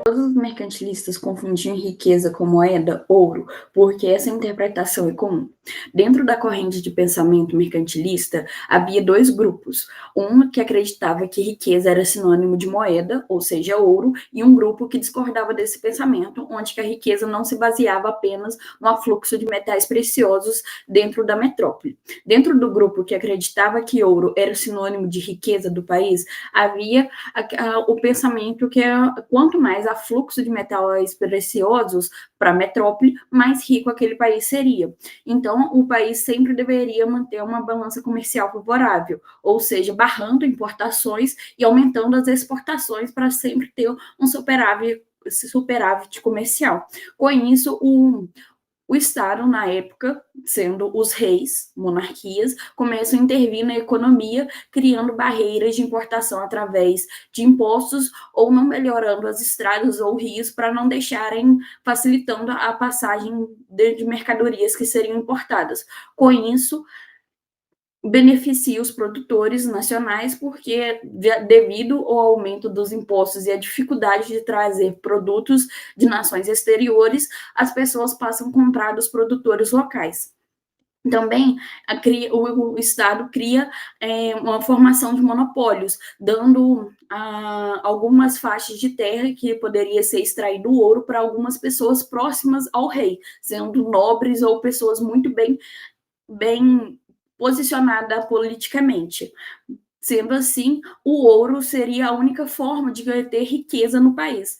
Todos os mercantilistas confundiam riqueza com moeda, ouro, porque essa interpretação é comum. Dentro da corrente de pensamento mercantilista, havia dois grupos. Um que acreditava que riqueza era sinônimo de moeda, ou seja, ouro, e um grupo que discordava desse pensamento, onde que a riqueza não se baseava apenas no afluxo de metais preciosos dentro da metrópole. Dentro do grupo que acreditava que ouro era sinônimo de riqueza do país, havia o pensamento que quanto mais fluxo de metais preciosos para a metrópole, mais rico aquele país seria. Então, o país sempre deveria manter uma balança comercial favorável, ou seja, barrando importações e aumentando as exportações para sempre ter um superávit comercial. Com isso, o Estado, na época, sendo os reis, monarquias, começam a intervir na economia, criando barreiras de importação através de impostos ou não melhorando as estradas ou rios para não deixarem, facilitando a passagem de mercadorias que seriam importadas. Com isso, beneficia os produtores nacionais, porque devido ao aumento dos impostos e a dificuldade de trazer produtos de nações exteriores, as pessoas passam a comprar dos produtores locais. Também o Estado cria uma formação de monopólios, dando algumas faixas de terra que poderia ser extraído ouro para algumas pessoas próximas ao rei, sendo nobres ou pessoas muito bem posicionada politicamente. Sendo assim, o ouro seria a única forma de ter riqueza no país.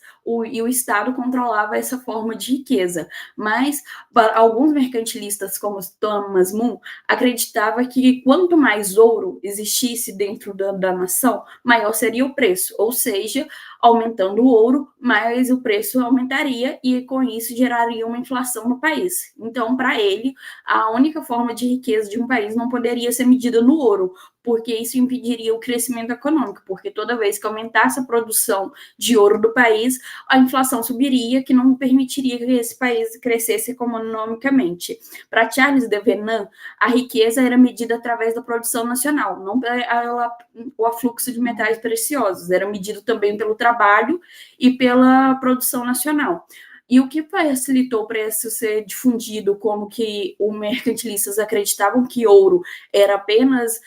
E o Estado controlava essa forma de riqueza. Mas, para alguns mercantilistas, como Thomas Moon, acreditava que quanto mais ouro existisse dentro da nação, maior seria o preço. Ou seja, aumentando o ouro, mais o preço aumentaria e, com isso, geraria uma inflação no país. Então, para ele, a única forma de riqueza de um país não poderia ser medida no ouro, porque isso impediria o crescimento econômico, porque toda vez que aumentasse a produção de ouro do país, a inflação subiria, que não permitiria que esse país crescesse economicamente. Para Charles de Venan, a riqueza era medida através da produção nacional, não o afluxo de metais preciosos, era medido também pelo trabalho e pela produção nacional. E o que facilitou para isso ser difundido, como que os mercantilistas acreditavam que ouro era apenas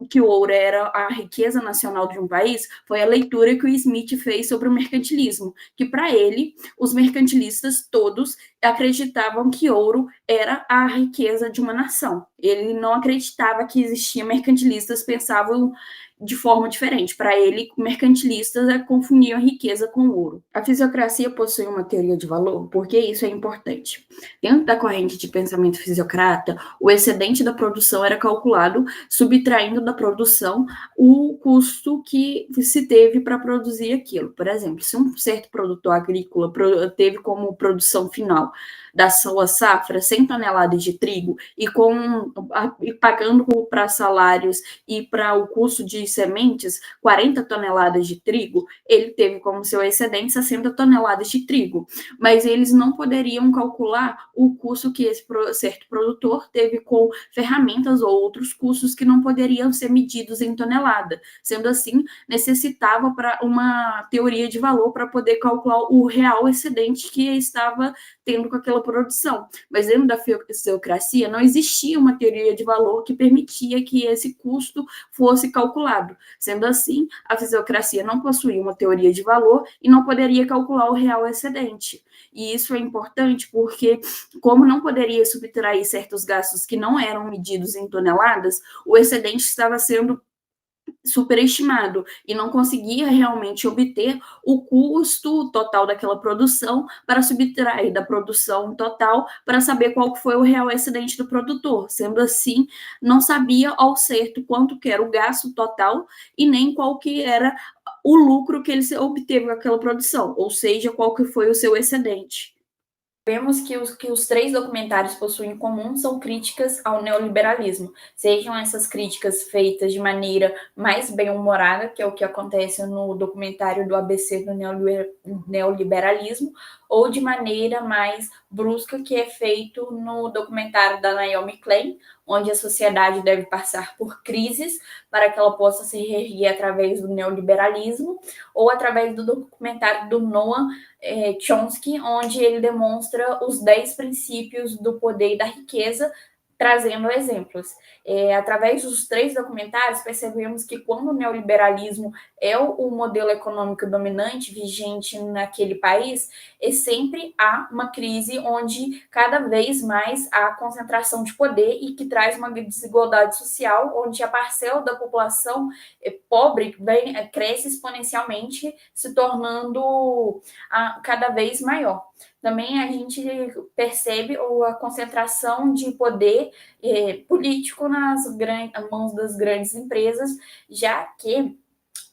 que o ouro era a riqueza nacional de um país, foi a leitura que o Smith fez sobre o mercantilismo, que para ele, os mercantilistas todos acreditavam que ouro era a riqueza de uma nação. Ele não acreditava que existia mercantilistas pensavam de forma diferente. Para ele, mercantilistas confundiam a riqueza com ouro. A fisiocracia possui uma teoria de valor, porque isso é importante. Dentro da corrente de pensamento fisiocrata, o excedente da produção era calculado subtraindo da produção o custo que se teve para produzir aquilo. Por exemplo, se um certo produtor agrícola teve como produção final da sua safra 100 toneladas de trigo e pagando para salários e para o custo de sementes 40 toneladas de trigo, ele teve como seu excedente 60 toneladas de trigo. Mas eles não poderiam calcular o custo que esse certo produtor teve com ferramentas ou outros custos que não poderiam ser medidos em tonelada. Sendo assim, necessitava para uma teoria de valor para poder calcular o real excedente que estava tendo com aquela produção. Mas dentro da fisiocracia não existia uma teoria de valor que permitia que esse custo fosse calculado. Sendo assim, a fisiocracia não possuía uma teoria de valor e não poderia calcular o real excedente. E isso é importante porque, como não poderia subtrair certos gastos que não eram medidos em toneladas, o excedente estava sendo superestimado e não conseguia realmente obter o custo total daquela produção para subtrair da produção total para saber qual foi o real excedente do produtor. Sendo assim, não sabia ao certo quanto que era o gasto total e nem qual que era o lucro que ele obteve com aquela produção, ou seja, qual que foi o seu excedente. Vemos que os três documentários possuem em comum são críticas ao neoliberalismo, sejam essas críticas feitas de maneira mais bem-humorada, que é o que acontece no documentário do ABC do neoliberalismo, ou de maneira mais brusca que é feito no documentário da Naomi Klein, onde a sociedade deve passar por crises para que ela possa se reerguer através do neoliberalismo, ou através do documentário do Noam Chomsky, onde ele demonstra os 10 princípios do poder e da riqueza, trazendo exemplos. Através dos 3 documentários, percebemos que quando o neoliberalismo é o modelo econômico dominante vigente naquele país, sempre há uma crise onde cada vez mais há concentração de poder e que traz uma desigualdade social, onde a parcela da população pobre cresce exponencialmente, se tornando cada vez maior. Também a gente percebe a concentração de poder político nas mãos das grandes empresas, já que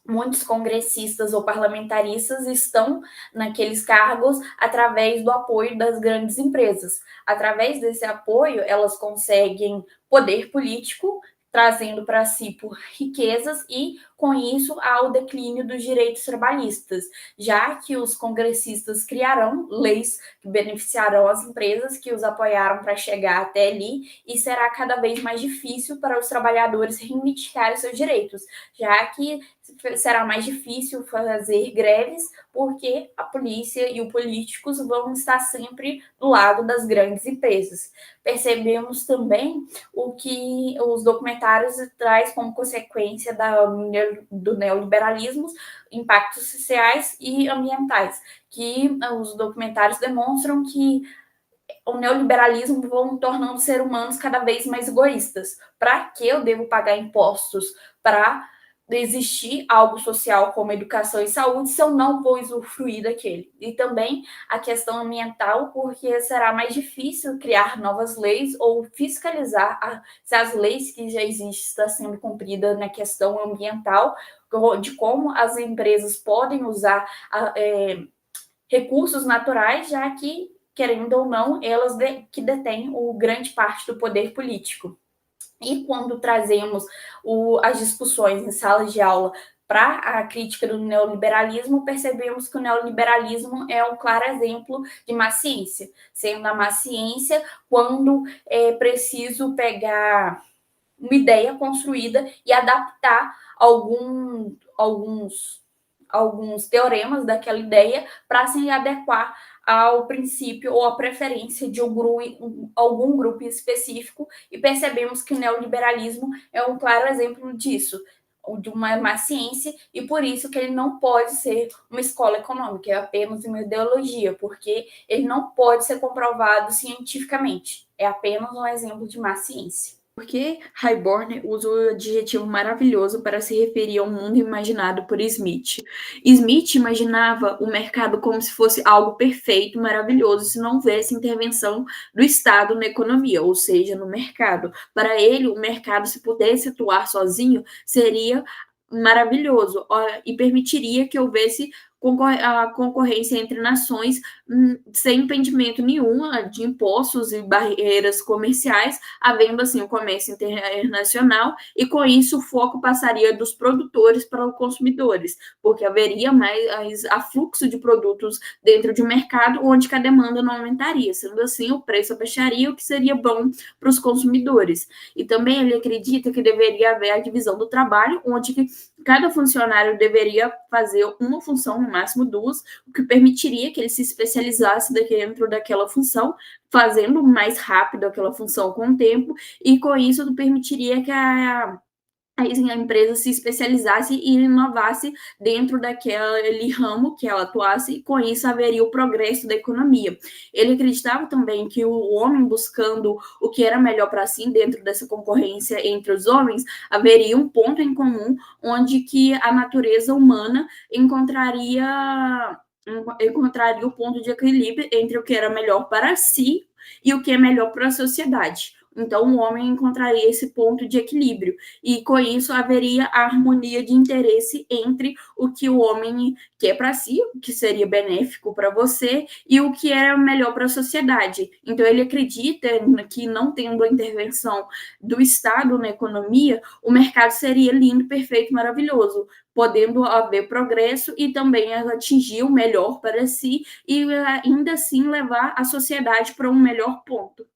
muitos congressistas ou parlamentaristas estão naqueles cargos através do apoio das grandes empresas. Através desse apoio, elas conseguem poder político, trazendo para si por riquezas e, com isso, há o declínio dos direitos trabalhistas, já que os congressistas criarão leis que beneficiarão as empresas que os apoiaram para chegar até ali e será cada vez mais difícil para os trabalhadores reivindicarem seus direitos, já que será mais difícil fazer greves porque a polícia e os políticos vão estar sempre do lado das grandes empresas. Percebemos também o que os documentários traz como consequência do neoliberalismo, impactos sociais e ambientais, que os documentários demonstram que o neoliberalismo vão tornando os seres humanos cada vez mais egoístas. Para que eu devo pagar impostos para existir algo social como educação e saúde se eu não vou usufruir daquele? E também a questão ambiental, porque será mais difícil criar novas leis ou fiscalizar se as leis que já existem estão sendo cumpridas na questão ambiental, de como as empresas podem usar recursos naturais, já que, querendo ou não, elas que detêm grande parte do poder político. E quando trazemos as discussões em salas de aula para a crítica do neoliberalismo, percebemos que o neoliberalismo é um claro exemplo de má ciência, sendo a má ciência quando é preciso pegar uma ideia construída e adaptar alguns teoremas daquela ideia para se adequar ao princípio ou à preferência de algum grupo específico, e percebemos que o neoliberalismo é um claro exemplo disso, de uma má ciência, e por isso que ele não pode ser uma escola econômica, é apenas uma ideologia, porque ele não pode ser comprovado cientificamente, é apenas um exemplo de má ciência. Porque Hayborn usa o adjetivo maravilhoso para se referir ao mundo imaginado por Smith. Smith imaginava o mercado como se fosse algo perfeito, maravilhoso, se não houvesse intervenção do Estado na economia, ou seja, no mercado. Para ele, o mercado, se pudesse atuar sozinho, seria maravilhoso e permitiria que houvesse a concorrência entre nações sem impedimento nenhum de impostos e barreiras comerciais, havendo assim o comércio internacional, e com isso o foco passaria dos produtores para os consumidores, porque haveria mais afluxo de produtos dentro de um mercado onde a demanda não aumentaria, sendo assim o preço abaixaria, o que seria bom para os consumidores. E também ele acredita que deveria haver a divisão do trabalho, onde cada funcionário deveria fazer uma função, no máximo 2, o que permitiria que ele se especializasse dentro daquela função, fazendo mais rápido aquela função com o tempo, e com isso permitiria que a empresa se especializasse e inovasse dentro daquele ramo que ela atuasse, e com isso haveria o progresso da economia. Ele acreditava também que o homem buscando o que era melhor para si dentro dessa concorrência entre os homens, haveria um ponto em comum onde que a natureza humana encontraria o ponto de equilíbrio entre o que era melhor para si e o que é melhor para a sociedade. Então, o homem encontraria esse ponto de equilíbrio, e com isso haveria a harmonia de interesse entre o que o homem quer para si, o que seria benéfico para você, e o que é melhor para a sociedade. Então, ele acredita que, não tendo a intervenção do Estado na economia, o mercado seria lindo, perfeito, maravilhoso, podendo haver progresso e também atingir o melhor para si e ainda assim levar a sociedade para um melhor ponto.